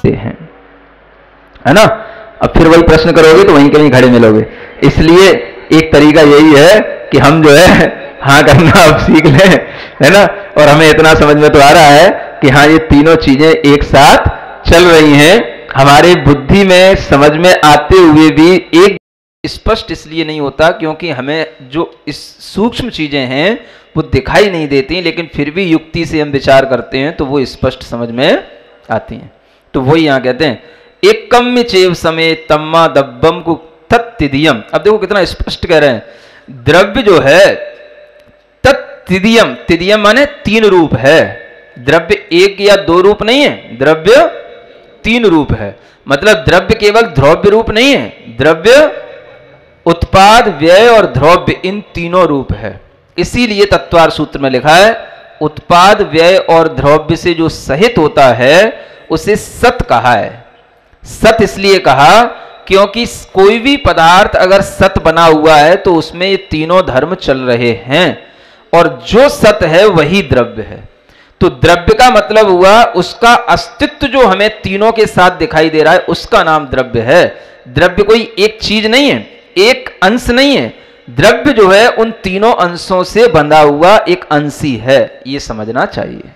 समझते हैं, है ना। अब फिर वही प्रश्न करोगे तो वहीं कहीं खड़े मिलोगे। इसलिए एक तरीका यही है कि हम जो है हाँ करना अब सीख लें, है ना। और हमें इतना समझ में तो आ रहा है कि हाँ ये तीनों चीजें एक साथ चल रही हैं। हमारे बुद्धि में समझ में आते हुए भी एक स्पष्ट इसलिए नहीं होता क्योंकि हमें जो इस सूक्ष्म चीजें हैं वो दिखाई नहीं देती, लेकिन फिर भी युक्ति से हम विचार करते हैं तो वो स्पष्ट समझ में आती हैं। तो वही यहाँ कहते हैं एकम्य चेव समय तम्मा दब्बम को तत्तिदियम। अब देखो कितना स्पष्ट कह रहे हैं, द्रव्य जो है तत्तिदियम, तिदियम माने तीन रूप है। द्रव्य एक या दो रूप नहीं है, द्रव्य तीन रूप है। मतलब द्रव्य केवल द्रव्य रूप नहीं है, द्रव्य उत्पाद व्यय और द्रव्य इन तीनों रूप है। इसीलिए तत्वार सूत्र में लिखा है उत्पाद व्यय और द्रव्य से जो सहित होता है उसे सत कहा है। सत इसलिए कहा क्योंकि कोई भी पदार्थ अगर सत बना हुआ है तो उसमें ये तीनों धर्म चल रहे हैं, और जो सत है वही द्रव्य है। तो द्रव्य का मतलब हुआ उसका अस्तित्व जो हमें तीनों के साथ दिखाई दे रहा है उसका नाम द्रव्य है। द्रव्य कोई एक चीज नहीं है, एक अंश नहीं है, द्रव्य जो है उन तीनों अंशों से बंधा हुआ एक अंशी है, ये समझना चाहिए,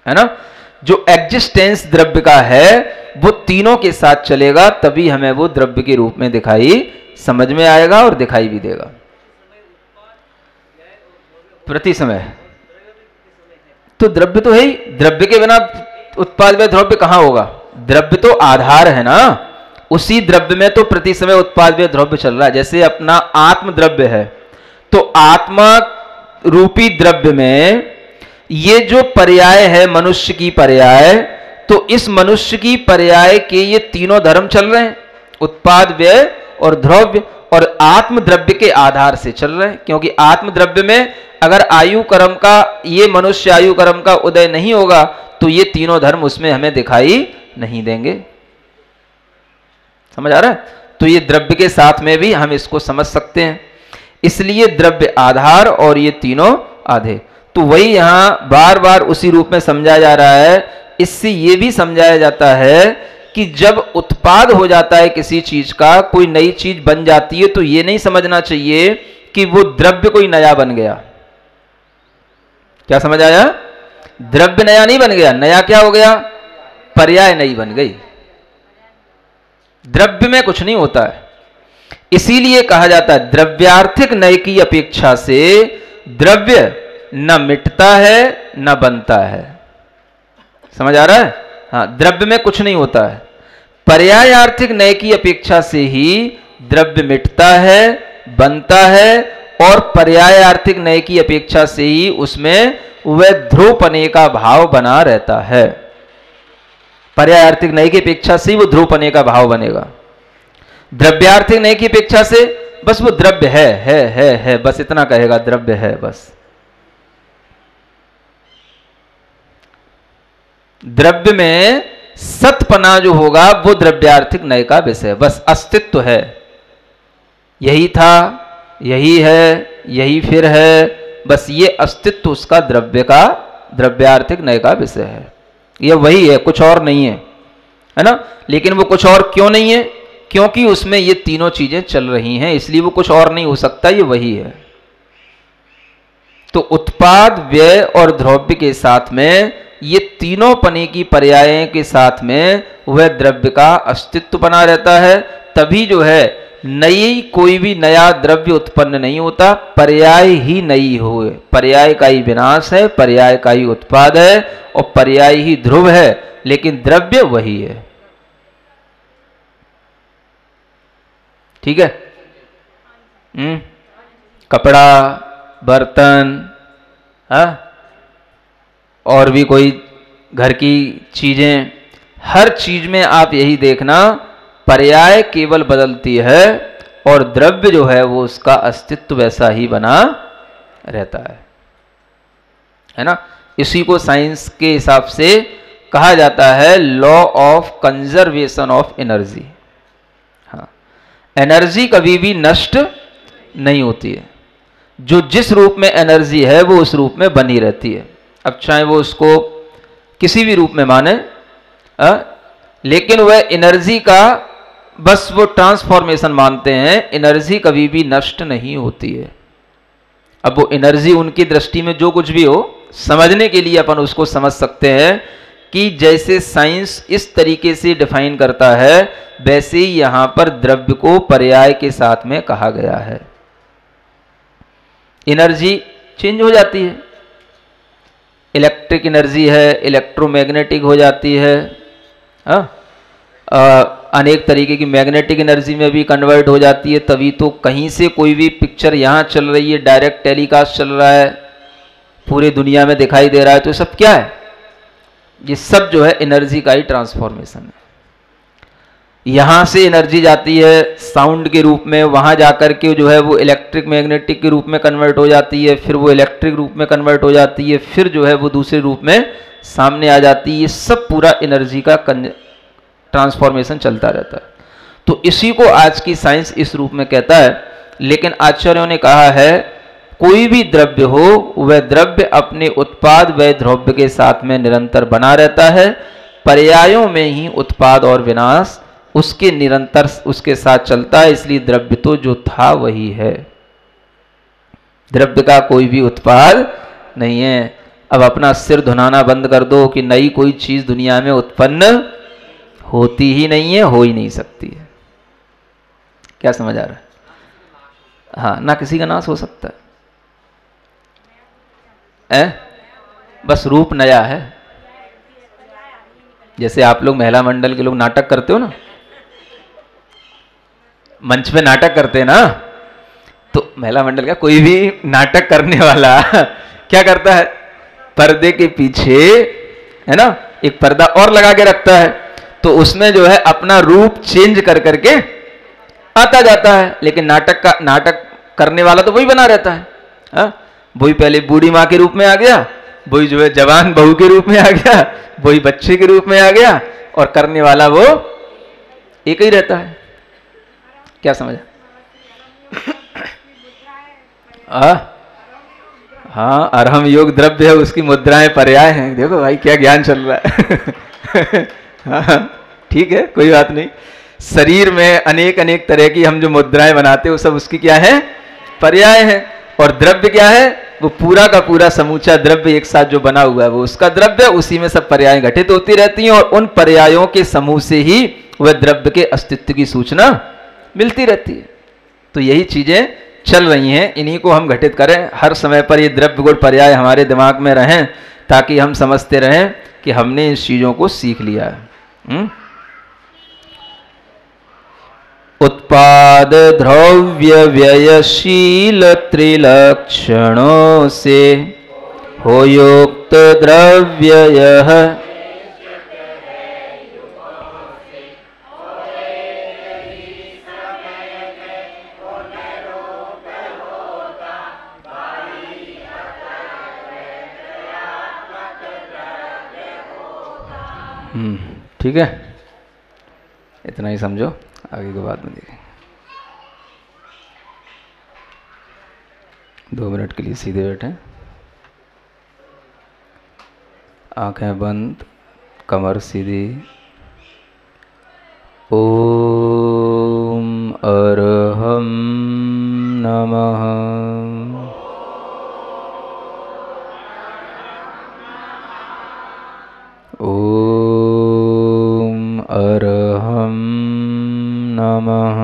है ना। जो एग्जिस्टेंस द्रव्य का है वो तीनों के साथ चलेगा, तभी हमें वो द्रव्य के रूप में दिखाई समझ में आएगा और दिखाई भी देगा। प्रति समय तो द्रव्य तो है ही, द्रव्य के बिना उत्पाद व द्रव्य कहां होगा। द्रव्य तो आधार है ना, उसी द्रव्य में तो प्रति समय उत्पाद व द्रव्य चल रहा है। जैसे अपना आत्म द्रव्य है तो आत्मा रूपी द्रव्य में ये जो पर्याय है मनुष्य की पर्याय, तो इस मनुष्य की पर्याय के ये तीनों धर्म चल रहे हैं, उत्पाद व्यय और द्रव्य, और आत्म द्रव्य के आधार से चल रहे हैं। क्योंकि आत्म द्रव्य में अगर आयु कर्म का, ये मनुष्य आयु कर्म का उदय नहीं होगा तो ये तीनों धर्म उसमें हमें दिखाई नहीं देंगे। समझ आ रहा है। तो ये द्रव्य के साथ में भी हम इसको समझ सकते हैं, इसलिए द्रव्य आधार और ये तीनों आधे। तो वही यहां बार बार उसी रूप में समझाया जा रहा है। इससे ये भी समझाया जाता है कि जब उत्पाद हो जाता है किसी चीज का, कोई नई चीज बन जाती है, तो ये नहीं समझना चाहिए कि वो द्रव्य कोई नया बन गया। क्या समझ आया। द्रव्य नया नहीं बन गया, नया क्या हो गया, पर्याय नई बन गई। द्रव्य में कुछ नहीं होता है, इसीलिए कहा जाता है द्रव्यार्थिक नय की अपेक्षा से द्रव्य न मिटता है न बनता है। समझ आ रहा है। हाँ, द्रव्य में कुछ नहीं होता है, पर्याय आर्थिक नय की अपेक्षा से ही द्रव्य मिटता है, बनता है, और पर्याय आर्थिक नय की अपेक्षा से ही उसमें वह ध्रुवपने का भाव बना रहता है। पर्याय आर्थिक नय की अपेक्षा से ही वो ध्रुवपने का भाव बनेगा। द्रव्यार्थिक नय की अपेक्षा से बस वो द्रव्य है, बस इतना कहेगा, द्रव्य है बस। द्रव्य में सतपना जो होगा वो द्रव्यार्थिक नय का विषय, बस अस्तित्व है, यही था, यही है, यही फिर है, बस ये अस्तित्व उसका द्रव्य का, द्रव्यार्थिक नय का विषय है। ये वही है, कुछ और नहीं है ना। लेकिन वो कुछ और क्यों नहीं है, क्योंकि उसमें ये तीनों चीजें चल रही हैं, इसलिए वो कुछ और नहीं हो सकता, ये वही है। तो उत्पाद व्यय और द्रव्य के साथ में ये तीनों पने की पर्यायों के साथ में वह द्रव्य का अस्तित्व बना रहता है। तभी जो है नई, कोई भी नया द्रव्य उत्पन्न नहीं होता, पर्याय ही नई हुए, पर्याय का ही विनाश है, पर्याय का ही उत्पाद है और पर्याय ही ध्रुव है, लेकिन द्रव्य वही है। ठीक है। कपड़ा, बर्तन, और भी कोई घर की चीजें, हर चीज में आप यही देखना, पर्याय केवल बदलती है और द्रव्य जो है वो उसका अस्तित्व वैसा ही बना रहता है ना। इसी को साइंस के हिसाब से कहा जाता है law of conservation of energy. हाँ, एनर्जी कभी भी नष्ट नहीं होती है, जो जिस रूप में एनर्जी है वो उस रूप में बनी रहती है। अब चाहे वो उसको किसी भी रूप में माने, लेकिन वह एनर्जी का बस वो ट्रांसफॉर्मेशन मानते हैं। एनर्जी कभी भी नष्ट नहीं होती है। अब वो एनर्जी उनकी दृष्टि में जो कुछ भी हो, समझने के लिए अपन उसको समझ सकते हैं कि जैसे साइंस इस तरीके से डिफाइन करता है, वैसे ही यहां पर द्रव्य को पर्याय के साथ में कहा गया है। एनर्जी चेंज हो जाती है, इलेक्ट्रिक एनर्जी है, इलेक्ट्रोमैग्नेटिक हो जाती है, अनेक तरीके की मैग्नेटिक एनर्जी में भी कन्वर्ट हो जाती है। तभी तो कहीं से कोई भी पिक्चर यहाँ चल रही है, डायरेक्ट टेलीकास्ट चल रहा है, पूरे दुनिया में दिखाई दे रहा है, तो ये सब क्या है? ये सब जो है एनर्जी का ही ट्रांसफॉर्मेशन है। यहाँ से एनर्जी जाती है साउंड के रूप में, वहाँ जाकर के जो है वो इलेक्ट्रिक मैग्नेटिक के रूप में कन्वर्ट हो जाती है, फिर वो इलेक्ट्रिक रूप में कन्वर्ट हो जाती है, फिर जो है वो दूसरे रूप में सामने आ जाती है। ये सब पूरा एनर्जी का ट्रांसफॉर्मेशन चलता रहता है। तो इसी को आज की साइंस इस रूप में कहता है। लेकिन आचार्यों ने कहा है कोई भी द्रव्य हो, वह द्रव्य अपने उत्पाद व द्रव्य के साथ में निरंतर बना रहता है। पर्यायों में ही उत्पाद और विनाश उसके निरंतर उसके साथ चलता है। इसलिए द्रव्य तो जो था वही है, द्रव्य का कोई भी उत्पाद नहीं है। अब अपना सिर धुनाना बंद कर दो कि नई कोई चीज दुनिया में उत्पन्न होती ही नहीं है, हो ही नहीं सकती है। क्या समझ आ रहा है? हाँ, ना किसी का नाश हो सकता है, बस रूप नया है। जैसे आप लोग महिला मंडल के लोग नाटक करते हो ना, मंच पे नाटक करते हैं ना, तो महिला मंडल का कोई भी नाटक करने वाला क्या करता है? पर्दे के पीछे है ना एक पर्दा और लगा के रखता है, तो उसमें जो है अपना रूप चेंज कर करके आता जाता है। लेकिन नाटक करने वाला तो वही बना रहता है। वही पहले बूढ़ी माँ के रूप में आ गया, वही जो है जवान बहू के रूप में आ गया, वही बच्चे के रूप में आ गया, और करने वाला वो एक ही रहता है। क्या समझा? हाँ, अरहम योग द्रव्य है, उसकी मुद्राएं पर्याय हैं। देखो भाई क्या ज्ञान चल रहा है। हाँ ठीक है, कोई बात नहीं। शरीर में अनेक अनेक तरह की हम जो मुद्राएं बनाते हैं वो सब उसकी क्या है? पर्याय है। और द्रव्य क्या है? वो पूरा का पूरा समूचा द्रव्य एक साथ जो बना हुआ है वो उसका द्रव्य, उसी में सब पर्याय घटित होती रहती हैं, और उन पर्यायों के समूह से ही वह द्रव्य के अस्तित्व की सूचना मिलती रहती है। तो यही चीजें चल रही हैं, इन्हीं को हम घटित करें। हर समय पर ये द्रव्य गुण पर्याय हमारे दिमाग में रहें, ताकि हम समझते रहें कि हमने इस चीजों को सीख लिया है। उत्पाद द्रव्य व्ययशील त्रिलक्षणों से हो युक्त द्रव्य यह ठीक है, इतना ही समझो, आगे के बाद में देखें। 2 मिनट के लिए सीधे बैठे, आंखें बंद, कमर सीधी। ओम अरहम नमः। ओम अरहम नमः।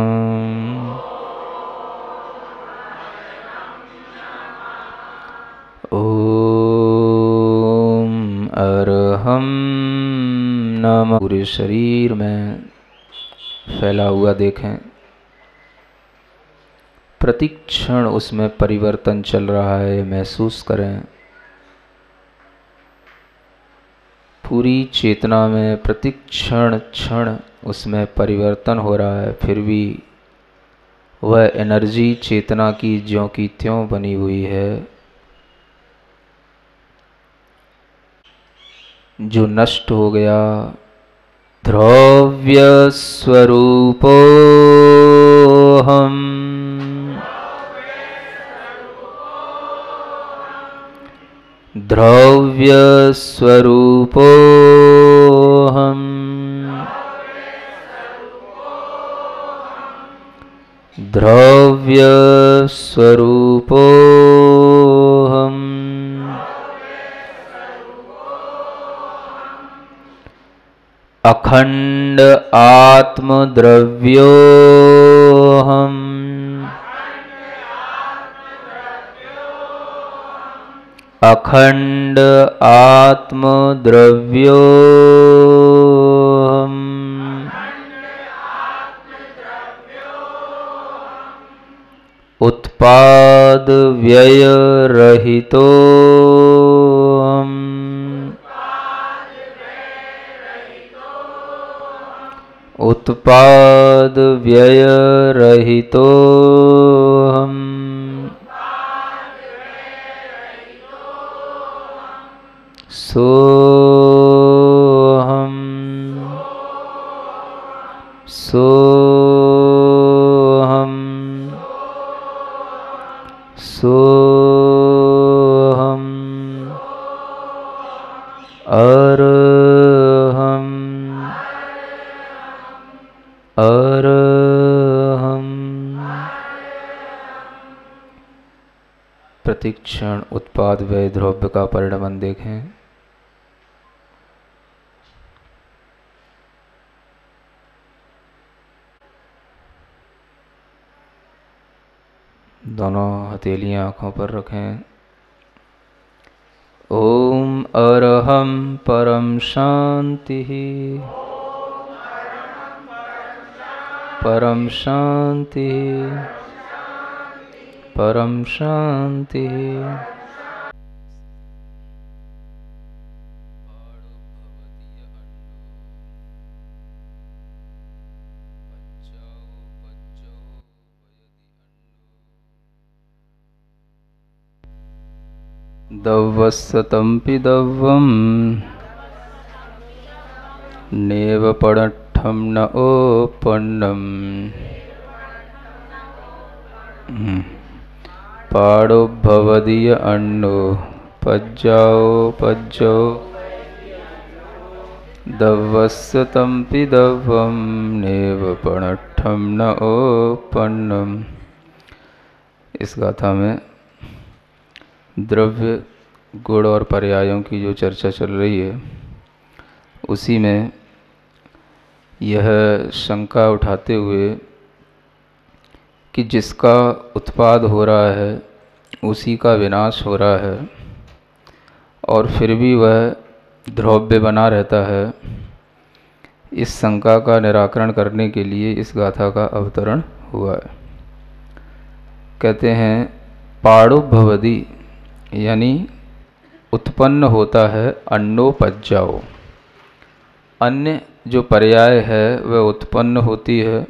ओम अरहम नमः। पूरे शरीर में फैला हुआ देखें, प्रतिक्षण उसमें परिवर्तन चल रहा है, महसूस करें। पूरी चेतना में प्रतिक्षण क्षण उसमें परिवर्तन हो रहा है, फिर भी वह एनर्जी चेतना की ज्यों की त्यों बनी हुई है। जो नष्ट हो गया, द्रव्य स्वरूपो हम, द्रव्य स्वरूपो हम, द्रव्य स्वरूपोऽहम् अखंड आत्मद्रव्योऽहम् अखंड आत्मद्रव्योऽहम् उत्पाद व्यय रहितोऽहम् उत्पाद व्यय रहितोऽहम् सोऽहम् सोऽहम् सोऽहम् अरहम् अरहम्। प्रतिक्षण उत्पाद व्यय द्रव्य का परिणमन देखें। दोनों हथेलियां आँखों पर रखें। ओम अरहं परम शांति परम शांति परम शांति। दव्वस्सतंपि दव्वं नेव पडट्ठं न ओपन्नं पाडो भवदीय अन्नो पज्जाओ पज्जो दव्वस्सतंपि दव्वं नेव पडट्ठं न ओपन्नं। इस गाथा में द्रव्य गुण और पर्यायों की जो चर्चा चल रही है उसी में यह शंका उठाते हुए कि जिसका उत्पाद हो रहा है उसी का विनाश हो रहा है और फिर भी वह द्रव्य बना रहता है, इस शंका का निराकरण करने के लिए इस गाथा का अवतरण हुआ है। कहते हैं पाड़ो भवदी यानी उत्पन्न होता है अन्नोपज्जाओ, अन्य जो पर्याय है वह उत्पन्न होती है।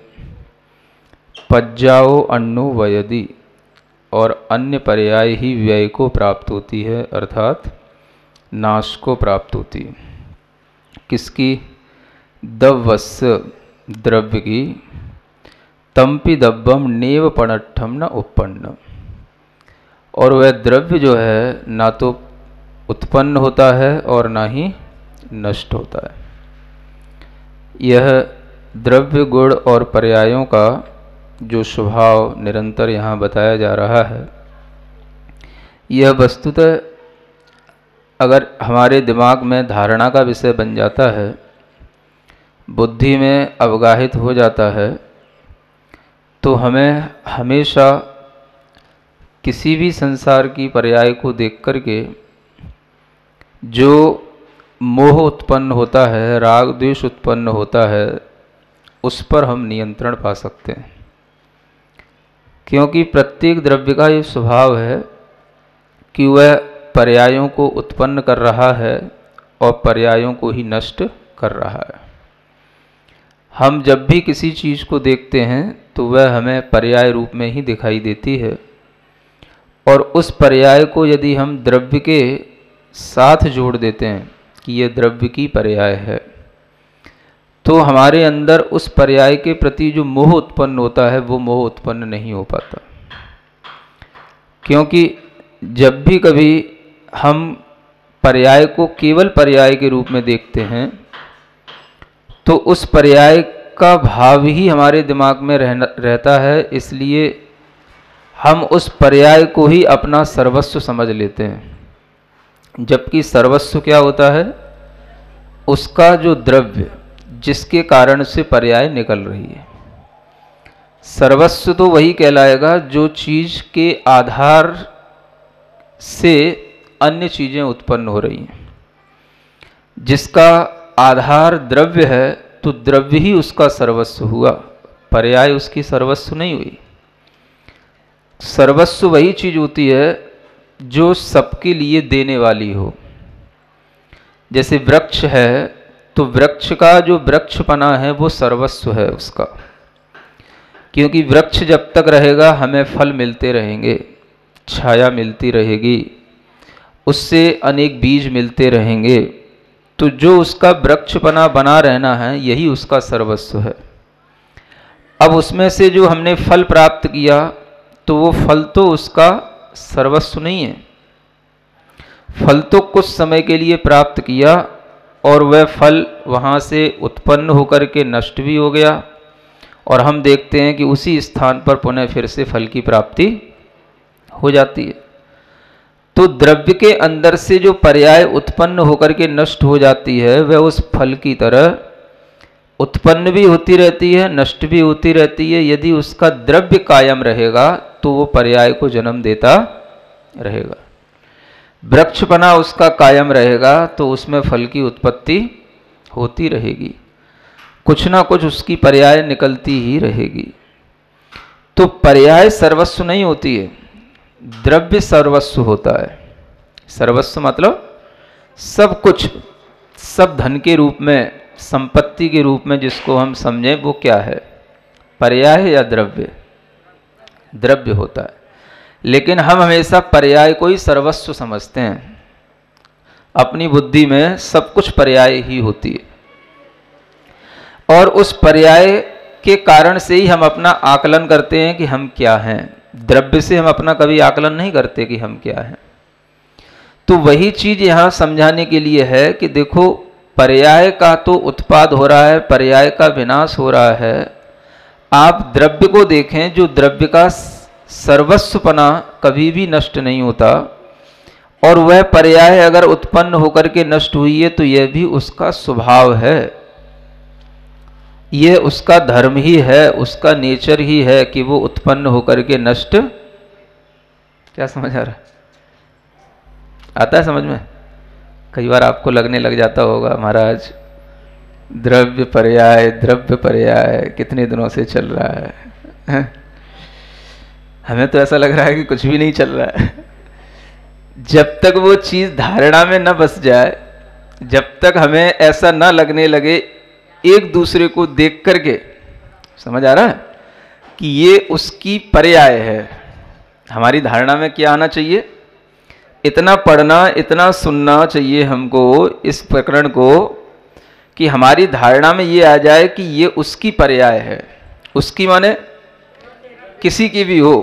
पज्जाओ अन्नो वयदि और अन्य पर्याय ही व्यय को प्राप्त होती है अर्थात नाश को प्राप्त होती है। किसकी? दव्वस्य द्रव्य की। तंपि दब्बम नेव पणट्ठम न उपपन्न, और वह द्रव्य जो है ना तो उत्पन्न होता है और ना ही नष्ट होता है। यह द्रव्य गुण और पर्यायों का जो स्वभाव निरंतर यहाँ बताया जा रहा है, यह वस्तुतः अगर हमारे दिमाग में धारणा का विषय बन जाता है, बुद्धि में अवगाहित हो जाता है, तो हमें हमेशा किसी भी संसार की पर्याय को देख करके जो मोह उत्पन्न होता है, राग द्वेष उत्पन्न होता है, उस पर हम नियंत्रण पा सकते हैं। क्योंकि प्रत्येक द्रव्य का ये स्वभाव है कि वह पर्यायों को उत्पन्न कर रहा है और पर्यायों को ही नष्ट कर रहा है। हम जब भी किसी चीज़ को देखते हैं तो वह हमें पर्याय रूप में ही दिखाई देती है, और उस पर्याय को यदि हम द्रव्य के साथ जोड़ देते हैं कि यह द्रव्य की पर्याय है, तो हमारे अंदर उस पर्याय के प्रति जो मोह उत्पन्न होता है वो मोह उत्पन्न नहीं हो पाता। क्योंकि जब भी कभी हम पर्याय को केवल पर्याय के रूप में देखते हैं तो उस पर्याय का भाव ही हमारे दिमाग में रहता है, इसलिए हम उस पर्याय को ही अपना सर्वस्व समझ लेते हैं। जबकि सर्वस्व क्या होता है? उसका जो द्रव्य जिसके कारण से पर्याय निकल रही है। सर्वस्व तो वही कहलाएगा जो चीज के आधार से अन्य चीजें उत्पन्न हो रही हैं। जिसका आधार द्रव्य है तो द्रव्य ही उसका सर्वस्व हुआ, पर्याय उसकी सर्वस्व नहीं हुई। सर्वस्व वही चीज होती है जो सबके लिए देने वाली हो। जैसे वृक्ष है तो वृक्ष का जो वृक्षपना है वो सर्वस्व है उसका, क्योंकि वृक्ष जब तक रहेगा हमें फल मिलते रहेंगे, छाया मिलती रहेगी, उससे अनेक बीज मिलते रहेंगे। तो जो उसका वृक्षपना बना रहना है यही उसका सर्वस्व है। अब उसमें से जो हमने फल प्राप्त किया तो वो फल तो उसका सर्वस्व नहीं है। फल तो कुछ समय के लिए प्राप्त किया और वह फल वहाँ से उत्पन्न होकर के नष्ट भी हो गया, और हम देखते हैं कि उसी स्थान पर पुनः फिर से फल की प्राप्ति हो जाती है। तो द्रव्य के अंदर से जो पर्याय उत्पन्न होकर के नष्ट हो जाती है वह उस फल की तरह उत्पन्न भी होती रहती है, नष्ट भी होती रहती है। यदि उसका द्रव्य कायम रहेगा तो वो पर्याय को जन्म देता रहेगा। वृक्षपना उसका कायम रहेगा तो उसमें फल की उत्पत्ति होती रहेगी, कुछ ना कुछ उसकी पर्याय निकलती ही रहेगी। तो पर्याय सर्वस्व नहीं होती है, द्रव्य सर्वस्व होता है। सर्वस्व मतलब सब कुछ, सब धन के रूप में, संपत्ति के रूप में जिसको हम समझें वो क्या है? पर्याय या द्रव्य? द्रव्य होता है। लेकिन हम हमेशा पर्याय को ही सर्वस्व समझते हैं। अपनी बुद्धि में सब कुछ पर्याय ही होती है, और उस पर्याय के कारण से ही हम अपना आकलन करते हैं कि हम क्या हैं। द्रव्य से हम अपना कभी आकलन नहीं करते कि हम क्या हैं। तो वही चीज यहाँ समझाने के लिए है कि देखो, पर्याय का तो उत्पाद हो रहा है, पर्याय का विनाश हो रहा है। आप द्रव्य को देखें, जो द्रव्य का सर्वस्वपना कभी भी नष्ट नहीं होता, और वह पर्याय अगर उत्पन्न होकर के नष्ट हुई है तो यह भी उसका स्वभाव है, यह उसका धर्म ही है, उसका नेचर ही है कि वो उत्पन्न होकर के नष्ट। क्या समझ आ रहा है? आता है समझ में? कई बार आपको लगने लग जाता होगा महाराज द्रव्य पर्याय कितने दिनों से चल रहा है। हमें तो ऐसा लग रहा है कि कुछ भी नहीं चल रहा है। जब तक वो चीज धारणा में न बस जाए, जब तक हमें ऐसा न लगने लगे एक दूसरे को देख करके, समझ आ रहा है कि ये उसकी पर्याय है। हमारी धारणा में क्या आना चाहिए? इतना पढ़ना, इतना सुनना चाहिए हमको इस प्रकरण को कि हमारी धारणा में ये आ जाए कि ये उसकी पर्याय है। उसकी माने किसी की भी हो,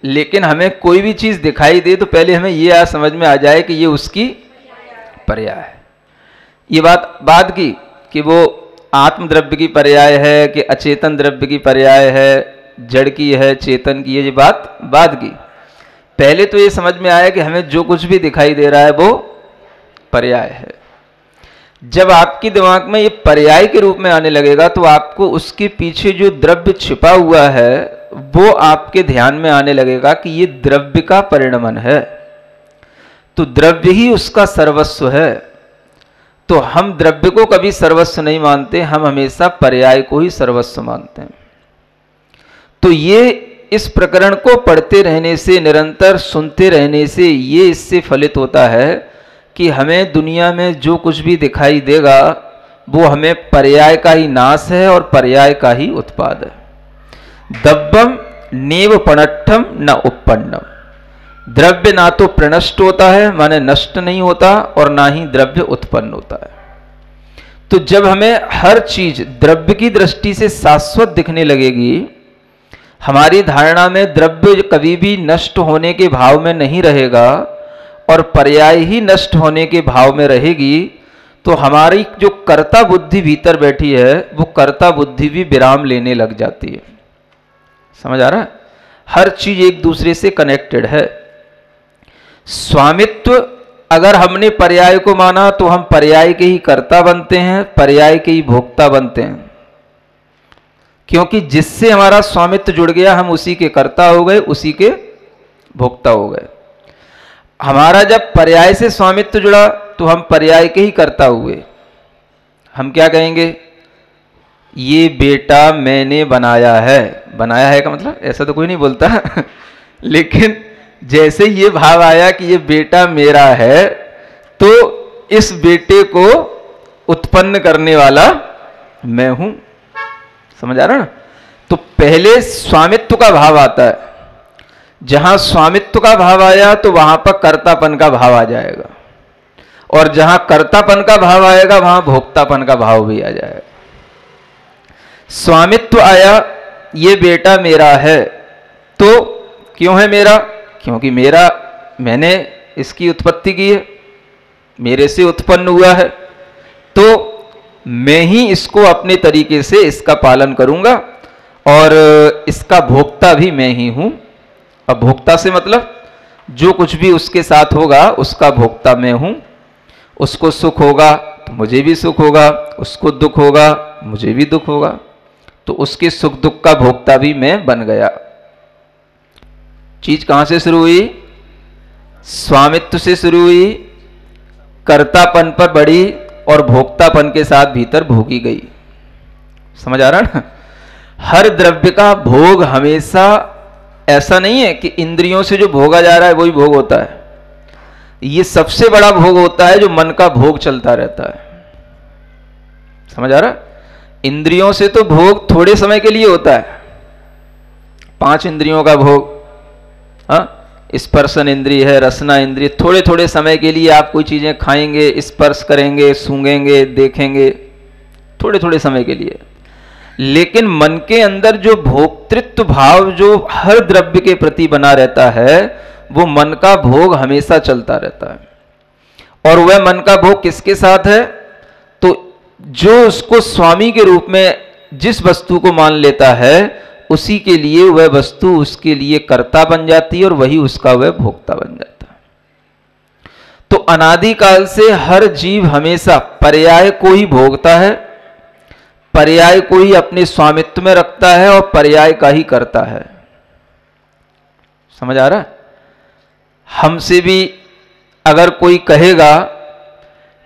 लेकिन हमें कोई भी चीज दिखाई दे तो पहले हमें ये समझ में आ जाए कि ये उसकी पर्याय है। ये बात बाद की कि वो आत्म द्रव्य की पर्याय है कि अचेतन द्रव्य की पर्याय है, जड़ की है, चेतन की है, ये बात बाद की। पहले तो ये समझ में आया कि हमें जो कुछ भी दिखाई दे रहा है वो पर्याय है। जब आपके दिमाग में ये पर्याय के रूप में आने लगेगा तो आपको उसके पीछे जो द्रव्य छिपा हुआ है वो आपके ध्यान में आने लगेगा कि ये द्रव्य का परिणमन है, तो द्रव्य ही उसका सर्वस्व है। तो हम द्रव्य को कभी सर्वस्व नहीं मानते, हम हमेशा पर्याय को ही सर्वस्व मानते हैं। तो ये इस प्रकरण को पढ़ते रहने से, निरंतर सुनते रहने से ये इससे फलित होता है कि हमें दुनिया में जो कुछ भी दिखाई देगा वो हमें पर्याय का ही नाश है और पर्याय का ही उत्पाद है। दब्बम नेव पणट्ठम न उपपन्नम। द्रव्य ना तो प्रनष्ट होता है, माने नष्ट नहीं होता, और ना ही द्रव्य उत्पन्न होता है। तो जब हमें हर चीज द्रव्य की दृष्टि से शाश्वत दिखने लगेगी, हमारी धारणा में द्रव्य कभी भी नष्ट होने के भाव में नहीं रहेगा और पर्याय ही नष्ट होने के भाव में रहेगी, तो हमारी जो कर्ता बुद्धि भीतर बैठी है वो कर्ता बुद्धि भी विराम लेने लग जाती है। समझ आ रहा है? हर चीज एक दूसरे से कनेक्टेड है। स्वामित्व अगर हमने पर्याय को माना तो हम पर्याय के ही कर्ता बनते हैं, पर्याय के ही भोक्ता बनते हैं, क्योंकि जिससे हमारा स्वामित्व जुड़ गया हम उसी के कर्ता हो गए, उसी के भोक्ता हो गए। हमारा जब पर्याय से स्वामित्व जुड़ा तो हम पर्याय के ही कर्ता हुए। हम क्या कहेंगे? ये बेटा मैंने बनाया है। बनाया है का मतलब ऐसा तो कोई नहीं बोलता लेकिन जैसे ये भाव आया कि ये बेटा मेरा है तो इस बेटे को उत्पन्न करने वाला मैं हूं। समझ आ रहा ना? तो पहले स्वामित्व का भाव आता है। जहां स्वामित्व का भाव आया तो वहां पर कर्तापन का भाव आ जाएगा, और जहां कर्तापन का भाव आएगा वहां भोक्तापन का भाव भी आ जाएगा। स्वामित्व आया, ये बेटा मेरा है, तो क्यों है मेरा? क्योंकि मैंने इसकी उत्पत्ति की है, मेरे से उत्पन्न हुआ है, तो मैं ही इसको अपने तरीके से इसका पालन करूंगा और इसका भोक्ता भी मैं ही हूं। अब भोक्ता से मतलब जो कुछ भी उसके साथ होगा उसका भोक्ता मैं हूं। उसको सुख होगा तो मुझे भी सुख होगा, उसको दुख होगा मुझे भी दुख होगा, तो उसके सुख दुख का भोक्ता भी मैं बन गया। चीज कहां से शुरू हुई? स्वामित्व से शुरू हुई, कर्तापन पर बढ़ी और भोक्तापन के साथ भीतर भोगी गई। समझ आ रहा ना? हर द्रव्य का भोग हमेशा ऐसा नहीं है कि इंद्रियों से जो भोगा जा रहा है वही भोग होता है। ये सबसे बड़ा भोग होता है जो मन का भोग चलता रहता है। समझ आ रहा? इंद्रियों से तो भोग थोड़े समय के लिए होता है, 5 इंद्रियों का भोग, हाँ, स्पर्शन इंद्रिय है, रसना इंद्रिय, थोड़े थोड़े समय के लिए आप कोई चीजें खाएंगे, स्पर्श करेंगे, सूंघेंगे, देखेंगे, थोड़े थोड़े समय के लिए। लेकिन मन के अंदर जो भोक्तृत्व भाव जो हर द्रव्य के प्रति बना रहता है वो मन का भोग हमेशा चलता रहता है। और वह मन का भोग किसके साथ है? तो जो उसको स्वामी के रूप में जिस वस्तु को मान लेता है उसी के लिए वह वस्तु उसके लिए कर्ता बन जाती है और वही उसका वह भोक्ता बन जाता है। तो अनादिकाल से हर जीव हमेशा पर्याय को ही भोगता है, पर्याय को ही अपने स्वामित्व में रखता है और पर्याय का ही करता है। समझ आ रहा है? हमसे भी अगर कोई कहेगा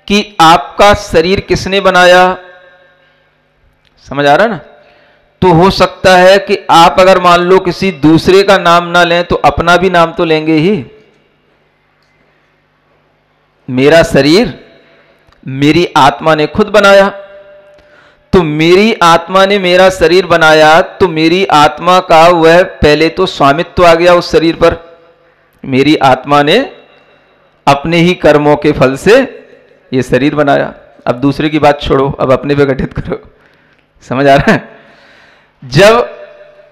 कि आपका शरीर किसने बनाया, समझ आ रहा है ना, तो हो सकता है कि आप अगर मान लो किसी दूसरे का नाम ना लें तो अपना भी नाम तो लेंगे ही। मेरा शरीर मेरी आत्मा ने खुद बनाया, तो मेरी आत्मा ने मेरा शरीर बनाया तो मेरी आत्मा का वह पहले तो स्वामित्व आ गया उस शरीर पर। मेरी आत्मा ने अपने ही कर्मों के फल से ये शरीर बनाया। अब दूसरे की बात छोड़ो, अब अपने पे घटित करो। समझ आ रहा है? जब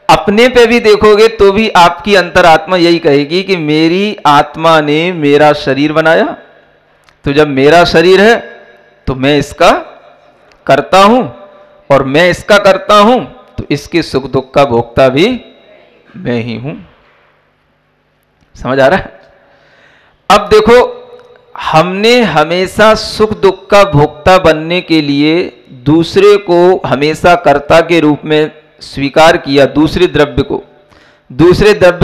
अपने पे भी देखोगे तो भी आपकी अंतरात्मा यही कहेगी कि मेरी आत्मा ने मेरा शरीर बनाया, तो जब मेरा शरीर है तो मैं इसका करता हूं, और मैं इसका करता हूं तो इसके सुख दुख का भोक्ता भी मैं ही हूं। समझ आ रहा है? अब देखो, हमने हमेशा सुख दुख का भोक्ता बनने के लिए दूसरे को हमेशा कर्ता के रूप में स्वीकार किया, दूसरे द्रव्य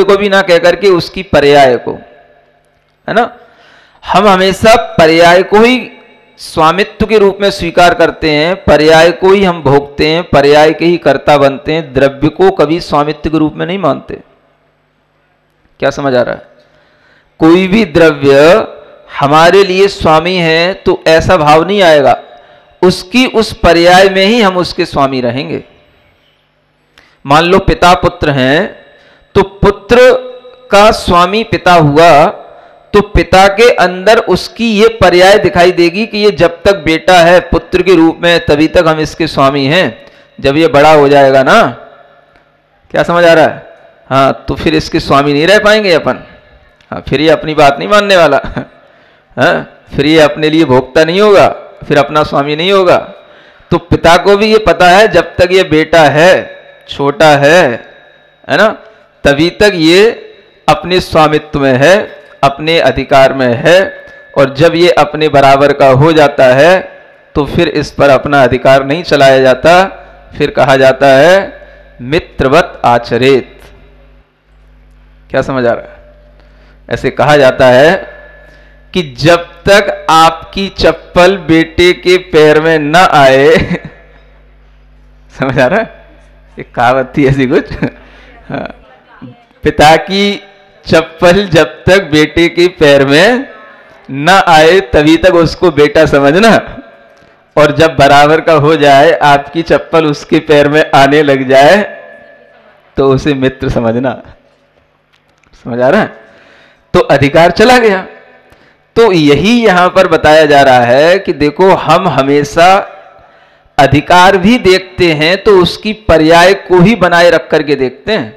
को भी ना कहकर के उसकी पर्याय को, है ना। हम हमेशा पर्याय को ही स्वामित्व के रूप में स्वीकार करते हैं, पर्याय को ही हम भोगते हैं, पर्याय के ही कर्ता बनते हैं, द्रव्य को कभी स्वामित्व के रूप में नहीं मानते। क्या समझ आ रहा है? कोई भी द्रव्य हमारे लिए स्वामी है तो ऐसा भाव नहीं आएगा, उसकी उस पर्याय में ही हम उसके स्वामी रहेंगे। मान लो पिता पुत्र हैं, तो पुत्र का स्वामी पिता हुआ तो पिता के अंदर उसकी ये पर्याय दिखाई देगी कि ये जब तक बेटा है पुत्र के रूप में तभी तक हम इसके स्वामी हैं। जब ये बड़ा हो जाएगा ना, क्या समझ आ रहा है, हाँ, तो फिर इसके स्वामी नहीं रह पाएंगे अपन। हाँ, फिर ये अपनी बात नहीं मानने वाला, हाँ, फिर ये अपने लिए भोक्ता नहीं होगा, फिर अपना स्वामी नहीं होगा। तो पिता को भी ये पता है जब तक ये बेटा है, छोटा है ना, तभी तक ये अपने स्वामित्व में है, अपने अधिकार में है, और जब ये अपने बराबर का हो जाता है तो फिर इस पर अपना अधिकार नहीं चलाया जाता, फिर कहा जाता है मित्रवत आचरेत। क्या समझ आ रहा है? ऐसे कहा जाता है कि जब तक आपकी चप्पल बेटे के पैर में न आए समझ आ रहा है? एक कहावत थी ऐसी कुछ। हाँ, पिता की चप्पल जब तक बेटे के पैर में न आए तभी तक उसको बेटा समझना, और जब बराबर का हो जाए, आपकी चप्पल उसके पैर में आने लग जाए, तो उसे मित्र समझना। समझ आ रहा है? तो अधिकार चला गया। तो यही यहां पर बताया जा रहा है कि देखो, हम हमेशा अधिकार भी देखते हैं तो उसकी पर्याय को ही बनाए रख करके देखते हैं।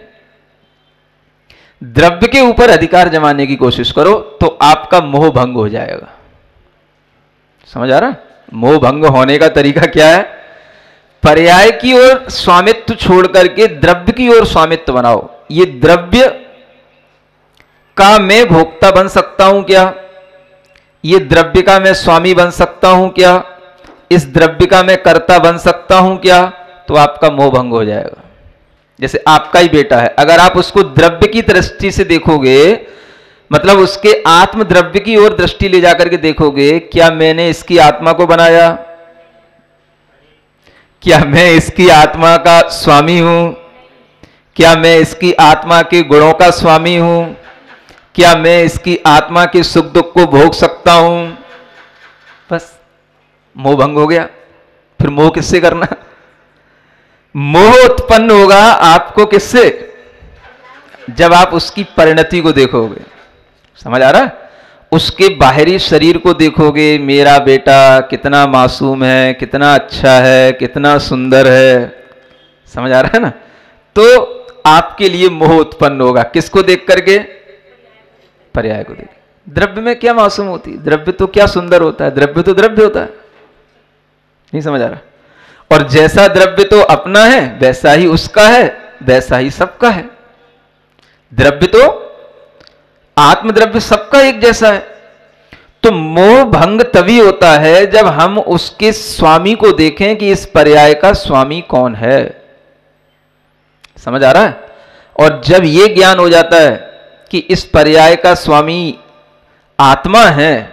द्रव्य के ऊपर अधिकार जमाने की कोशिश करो तो आपका मोह भंग हो जाएगा। समझ आ रहा है? मोह भंग होने का तरीका क्या है? पर्याय की ओर स्वामित्व छोड़ करके द्रव्य की ओर स्वामित्व बनाओ। ये द्रव्य का मैं भोक्ता बन सकता हूं क्या? ये द्रव्य का मैं स्वामी बन सकता हूं क्या? इस द्रव्य का मैं कर्ता बन सकता हूं क्या? तो आपका मोह भंग हो जाएगा। जैसे आपका ही बेटा है, अगर आप उसको द्रव्य की दृष्टि से देखोगे, मतलब उसके आत्म द्रव्य की ओर दृष्टि ले जाकर के देखोगे, क्या मैंने इसकी आत्मा को बनाया? क्या मैं इसकी आत्मा का स्वामी हूं? क्या मैं इसकी आत्मा के गुणों का स्वामी हूं? क्या मैं इसकी आत्मा के सुख दुख को भोग सकता हूं? बस मोह भंग हो गया। फिर मोह किससे करना? मोह उत्पन्न होगा आपको किससे? जब आप उसकी परिणति को देखोगे। समझ आ रहा है? उसके बाहरी शरीर को देखोगे, मेरा बेटा कितना मासूम है, कितना अच्छा है, कितना सुंदर है। समझ आ रहा है ना? तो आपके लिए मोह उत्पन्न होगा। किसको देख करके? पर्याय को देख। द्रव्य में क्या मासूम होती है? द्रव्य तो क्या सुंदर होता है? द्रव्य तो द्रव्य होता है। नहीं समझ आ रहा? और जैसा द्रव्य तो अपना है, वैसा ही उसका है, वैसा ही सबका है। द्रव्य तो आत्मद्रव्य सबका एक जैसा है। तो मोह भंग तभी होता है जब हम उसके स्वामी को देखें कि इस पर्याय का स्वामी कौन है। समझ आ रहा है? और जब यह ज्ञान हो जाता है कि इस पर्याय का स्वामी आत्मा है,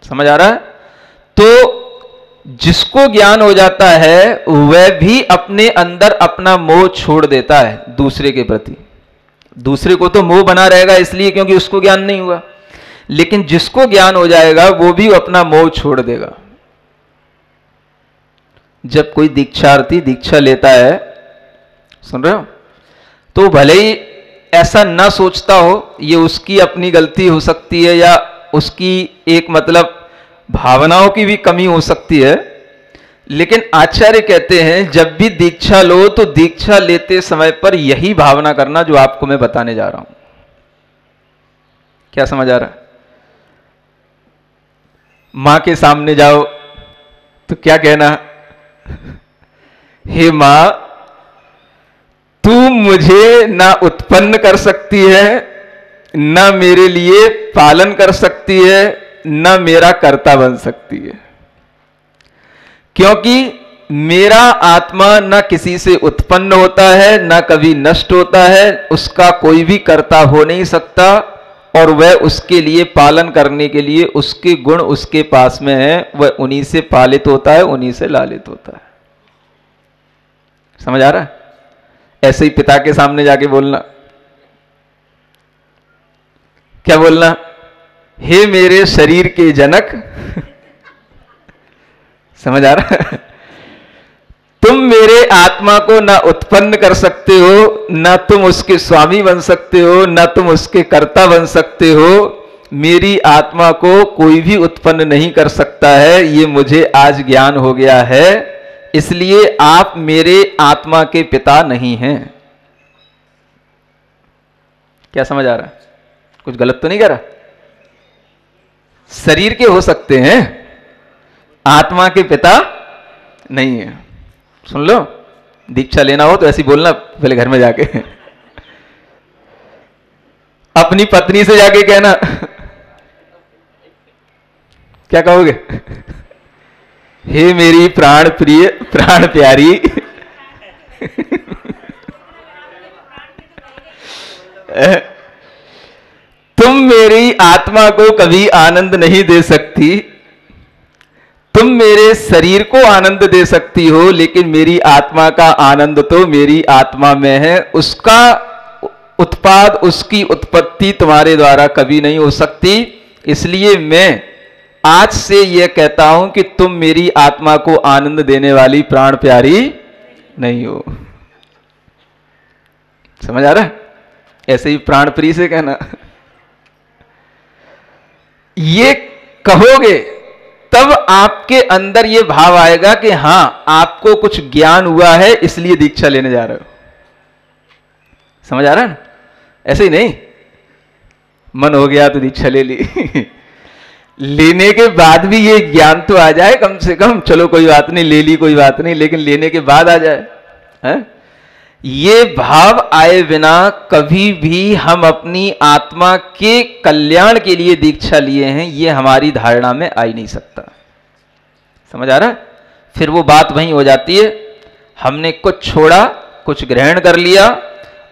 समझ आ रहा है, तो जिसको ज्ञान हो जाता है वह भी अपने अंदर अपना मोह छोड़ देता है दूसरे के प्रति। दूसरे को तो मोह बना रहेगा इसलिए क्योंकि उसको ज्ञान नहीं हुआ, लेकिन जिसको ज्ञान हो जाएगा वो भी अपना मोह छोड़ देगा। जब कोई दीक्षार्थी दीक्षा लेता है, सुन रहे हो, तो भले ही ऐसा ना सोचता हो, ये उसकी अपनी गलती हो सकती है या उसकी एक मतलब भावनाओं की भी कमी हो सकती है, लेकिन आचार्य कहते हैं जब भी दीक्षा लो तो दीक्षा लेते समय पर यही भावना करना जो आपको मैं बताने जा रहा हूं। क्या समझ आ रहा है? मां के सामने जाओ तो क्या कहना? हे मां, तू मुझे ना उत्पन्न कर सकती है, ना मेरे लिए पालन कर सकती है, ना मेरा कर्ता बन सकती है, क्योंकि मेरा आत्मा न किसी से उत्पन्न होता है, न कभी नष्ट होता है, उसका कोई भी कर्ता हो नहीं सकता, और वह उसके लिए पालन करने के लिए उसके गुण उसके पास में है, वह उन्हीं से पालित होता है, उन्हीं से लालित होता है। समझ आ रहा है? ऐसे ही पिता के सामने जाके बोलना, क्या बोलना? हे मेरे शरीर के जनक समझ आ रहा है? तुम मेरे आत्मा को ना उत्पन्न कर सकते हो, ना तुम उसके स्वामी बन सकते हो, ना तुम उसके कर्ता बन सकते हो। मेरी आत्मा को कोई भी उत्पन्न नहीं कर सकता है, ये मुझे आज ज्ञान हो गया है, इसलिए आप मेरे आत्मा के पिता नहीं हैं। क्या समझ आ रहा है? कुछ गलत तो नहीं कर रहा? शरीर के हो सकते हैं, आत्मा के पिता नहीं है। सुन लो, दीक्षा लेना हो तो ऐसी बोलना पहले घर में जाके, अपनी पत्नी से जाके कहना, क्या कहोगे? हे मेरी प्राण प्रिय, प्राण प्यारी, तुम मेरी आत्मा को कभी आनंद नहीं दे सकती, तुम मेरे शरीर को आनंद दे सकती हो, लेकिन मेरी आत्मा का आनंद तो मेरी आत्मा में है। उसका उत्पाद, उसकी उत्पत्ति तुम्हारे द्वारा कभी नहीं हो सकती। इसलिए मैं आज से यह कहता हूं कि तुम मेरी आत्मा को आनंद देने वाली प्राण प्यारी नहीं हो। समझ आ रहा है? ऐसे ही प्राण प्रिय से कहना। ये कहोगे तब आपके अंदर ये भाव आएगा कि हां, आपको कुछ ज्ञान हुआ है, इसलिए दीक्षा लेने जा रहे हो। समझ आ रहा है ना? ऐसे ही नहीं मन हो गया तो दीक्षा ले ली लेने के बाद भी ये ज्ञान तो आ जाए कम से कम। चलो कोई बात नहीं, ले ली कोई बात नहीं, लेकिन लेने के बाद आ जाए। है? ये भाव आए बिना कभी भी हम अपनी आत्मा के कल्याण के लिए दीक्षा लिए हैं, ये हमारी धारणा में आ ही नहीं सकता। समझ आ रहा है? फिर वो बात वहीं हो जाती है, हमने कुछ छोड़ा, कुछ ग्रहण कर लिया,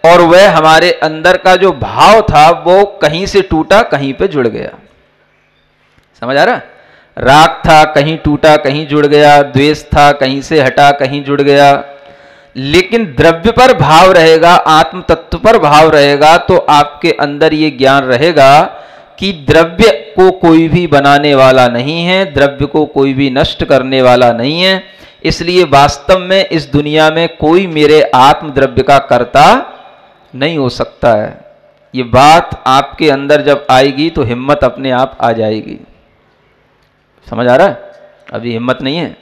और वह हमारे अंदर का जो भाव था वो कहीं से टूटा, कहीं पे जुड़ गया। समझ आ रहा? राग था, कहीं टूटा, कहीं जुड़ गया, द्वेष था, कहीं से हटा, कहीं जुड़ गया। लेकिन द्रव्य पर भाव रहेगा, आत्म तत्व पर भाव रहेगा, तो आपके अंदर ये ज्ञान रहेगा कि द्रव्य को कोई भी बनाने वाला नहीं है, द्रव्य को कोई भी नष्ट करने वाला नहीं है। इसलिए वास्तव में इस दुनिया में कोई मेरे आत्म द्रव्य का कर्ता नहीं हो सकता है। ये बात आपके अंदर जब आएगी तो हिम्मत अपने आप आ जाएगी। समझ आ रहा है? अभी हिम्मत नहीं है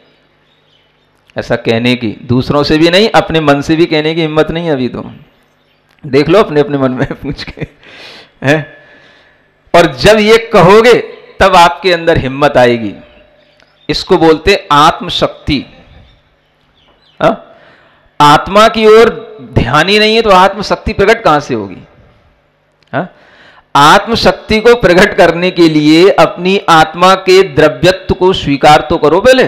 ऐसा कहने की, दूसरों से भी नहीं, अपने मन से भी कहने की हिम्मत नहीं है अभी। तो देख लो अपने अपने मन में पूछ के, है? और जब ये कहोगे तब आपके अंदर हिम्मत आएगी। इसको बोलते आत्मशक्ति। आत्मा की ओर ध्यान ही नहीं है तो आत्मशक्ति प्रकट कहां से होगी? आत्मशक्ति को प्रकट करने के लिए अपनी आत्मा के द्रव्यत्व को स्वीकार तो करो पहले,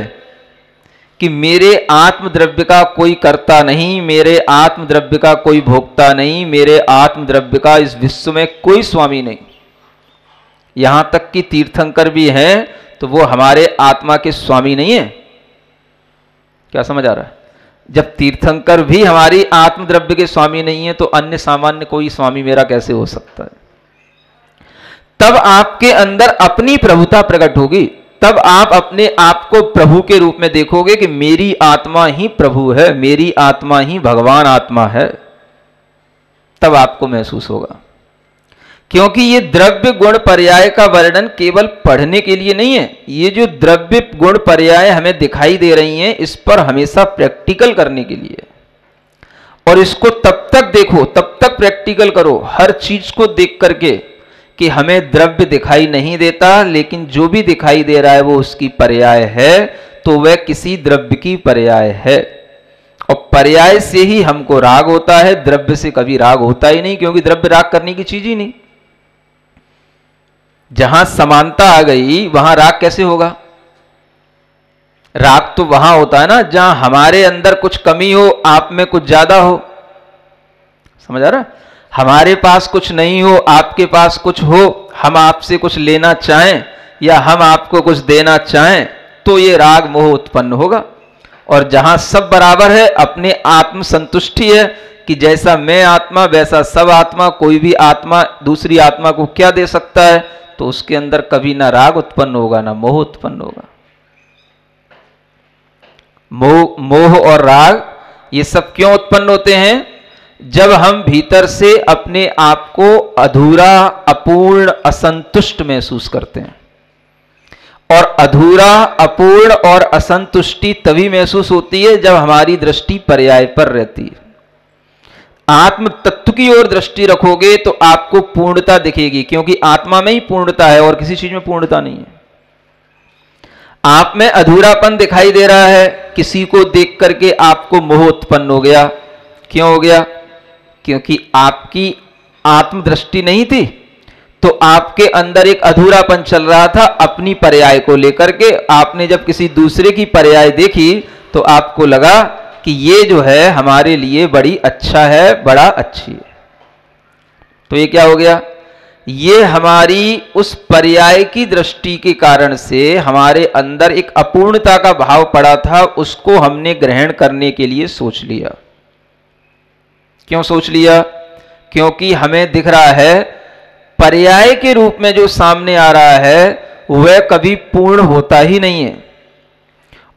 कि मेरे आत्म द्रव्य का कोई कर्ता नहीं, मेरे आत्म द्रव्य का कोई भोक्ता नहीं, मेरे आत्म द्रव्य का इस विश्व में कोई स्वामी नहीं। यहां तक कि तीर्थंकर भी हैं तो वो हमारे आत्मा के स्वामी नहीं है। क्या समझ आ रहा है? जब तीर्थंकर भी हमारी आत्म द्रव्य के स्वामी नहीं है तो अन्य सामान्य कोई स्वामी मेरा कैसे हो सकता है? तब आपके अंदर अपनी प्रभुता प्रकट होगी, तब आप अपने आप को प्रभु के रूप में देखोगे कि मेरी आत्मा ही प्रभु है, मेरी आत्मा ही भगवान आत्मा है। तब आपको महसूस होगा। क्योंकि ये द्रव्य गुण पर्याय का वर्णन केवल पढ़ने के लिए नहीं है। ये जो द्रव्य गुण पर्याय हमें दिखाई दे रही हैं, इस पर हमेशा प्रैक्टिकल करने के लिए। और इसको तब तक देखो, तब तक प्रैक्टिकल करो, हर चीज को देख करके कि हमें द्रव्य दिखाई नहीं देता, लेकिन जो भी दिखाई दे रहा है वो उसकी पर्याय है, तो वह किसी द्रव्य की पर्याय है। और पर्याय से ही हमको राग होता है, द्रव्य से कभी राग होता ही नहीं, क्योंकि द्रव्य राग करने की चीज ही नहीं। जहां समानता आ गई वहां राग कैसे होगा? राग तो वहां होता है ना जहां हमारे अंदर कुछ कमी हो, आप में कुछ ज्यादा हो। समझ आ रहा? हमारे पास कुछ नहीं हो, आपके पास कुछ हो, हम आपसे कुछ लेना चाहें या हम आपको कुछ देना चाहें, तो ये राग मोह उत्पन्न होगा। और जहां सब बराबर है, अपने आत्म संतुष्टि है कि जैसा मैं आत्मा वैसा सब आत्मा, कोई भी आत्मा दूसरी आत्मा को क्या दे सकता है, तो उसके अंदर कभी ना राग उत्पन्न होगा ना मोह उत्पन्न होगा। मोह और राग ये सब क्यों उत्पन्न होते हैं? जब हम भीतर से अपने आप को अधूरा, अपूर्ण, असंतुष्ट महसूस करते हैं। और अधूरा, अपूर्ण और असंतुष्टि तभी महसूस होती है जब हमारी दृष्टि पर्याय पर रहती है। आत्म तत्व की ओर दृष्टि रखोगे तो आपको पूर्णता दिखेगी, क्योंकि आत्मा में ही पूर्णता है और किसी चीज में पूर्णता नहीं है। आप में अधूरापन दिखाई दे रहा है, किसी को देख करके आपको मोह उत्पन्न हो गया। क्यों हो गया? क्योंकि आपकी आत्मदृष्टि नहीं थी, तो आपके अंदर एक अधूरापन चल रहा था अपनी पर्याय को लेकर के। आपने जब किसी दूसरे की पर्याय देखी तो आपको लगा कि ये जो है हमारे लिए बड़ी अच्छा है, बड़ा अच्छी है। तो ये क्या हो गया? ये हमारी उस पर्याय की दृष्टि के कारण से हमारे अंदर एक अपूर्णता का भाव पड़ा था, उसको हमने ग्रहण करने के लिए सोच लिया। क्यों सोच लिया? क्योंकि हमें दिख रहा है पर्याय के रूप में जो सामने आ रहा है वह कभी पूर्ण होता ही नहीं है,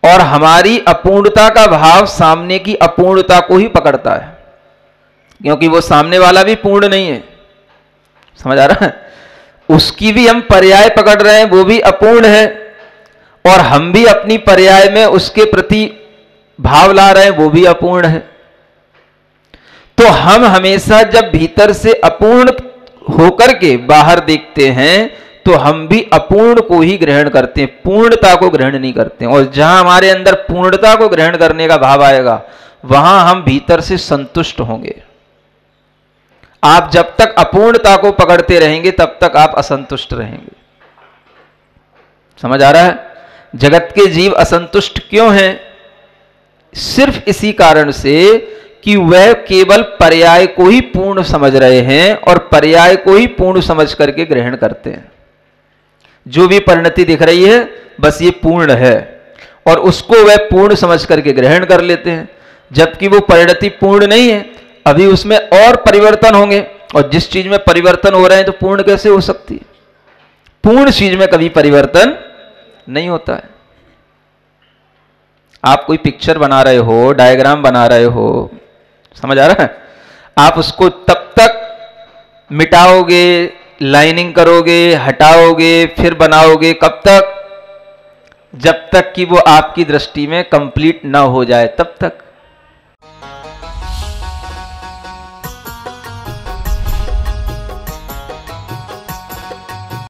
और हमारी अपूर्णता का भाव सामने की अपूर्णता को ही पकड़ता है, क्योंकि वो सामने वाला भी पूर्ण नहीं है। समझ आ रहा है? उसकी भी हम पर्याय पकड़ रहे हैं, वो भी अपूर्ण है, और हम भी अपनी पर्याय में उसके प्रति भाव ला रहे हैं, वो भी अपूर्ण है। तो हम हमेशा जब भीतर से अपूर्ण होकर के बाहर देखते हैं तो हम भी अपूर्ण को ही ग्रहण करते हैं, पूर्णता को ग्रहण नहीं करते हैं। और जहां हमारे अंदर पूर्णता को ग्रहण करने का भाव आएगा वहां हम भीतर से संतुष्ट होंगे। आप जब तक अपूर्णता को पकड़ते रहेंगे तब तक आप असंतुष्ट रहेंगे। समझ आ रहा है? जगत के जीव असंतुष्ट क्यों हैं? सिर्फ इसी कारण से कि वह केवल पर्याय को ही पूर्ण समझ रहे हैं और पर्याय को ही पूर्ण समझ करके ग्रहण करते हैं। जो भी परिणति दिख रही है बस ये पूर्ण है, और उसको वह पूर्ण समझ करके ग्रहण कर लेते हैं, जबकि वो परिणति पूर्ण नहीं है, अभी उसमें और परिवर्तन होंगे। और जिस चीज में परिवर्तन हो रहे हैं तो पूर्ण कैसे हो सकती है? पूर्ण चीज में कभी परिवर्तन नहीं होता है। आप कोई पिक्चर बना रहे हो, डायग्राम बना रहे हो, समझ आ रहा है? आप उसको तब तक मिटाओगे, लाइनिंग करोगे, हटाओगे, फिर बनाओगे, कब तक? जब तक कि वो आपकी दृष्टि में कंप्लीट ना हो जाए, तब तक।